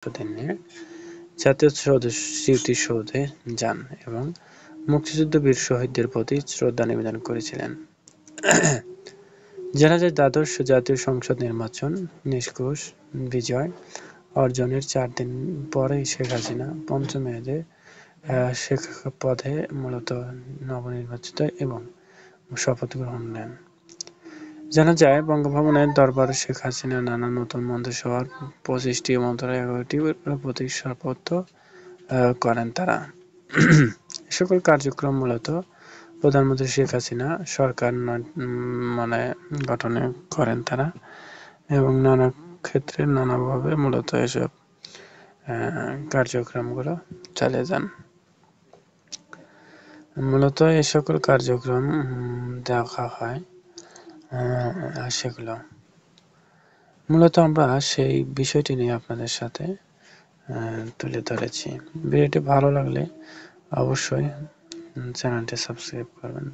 নিয়ে জাতীয় স্মৃতিসৌধে যান এবং মুক্তিযুদ্ধ বীর শহীদদের প্রতি শ্রদ্ধা নিবেদন করেছিলেন। জানা যায়, দ্বাদশ জাতীয় সংসদ নির্বাচন নিষ্কর্ষ বিজয় অর্জনের ৪ দিন পরেই শেখ হাসিনা পঞ্চম মেয়াদে পদে মূলত নবনির্বাচিত এবং শপথ গ্রহণ নেন। জানা যায়, বঙ্গভবনের দরবারে শেখ হাসিনা নানা নতুন মন্ত্রিসভার ২৫টি মন্ত্রণালয় ১১টির প্রতি শপথ করেন তারা। এ সকল কার্যক্রম মূলত প্রধানমন্ত্রী শেখ হাসিনা সরকার গঠনে করেন তারা এবং নানা ক্ষেত্রে নানাভাবে মূলত এসব কার্যক্রমগুলো চালিয়ে যান। মূলত এই সকল কার্যক্রম দেখা হয়, সেগুলো মূলত আমরা সেই বিষয়টি নিয়ে আপনাদের সাথে তুলে ধরেছি। ভিডিওটি ভালো লাগলে অবশ্যই চ্যানেলটি সাবস্ক্রাইব করবেন।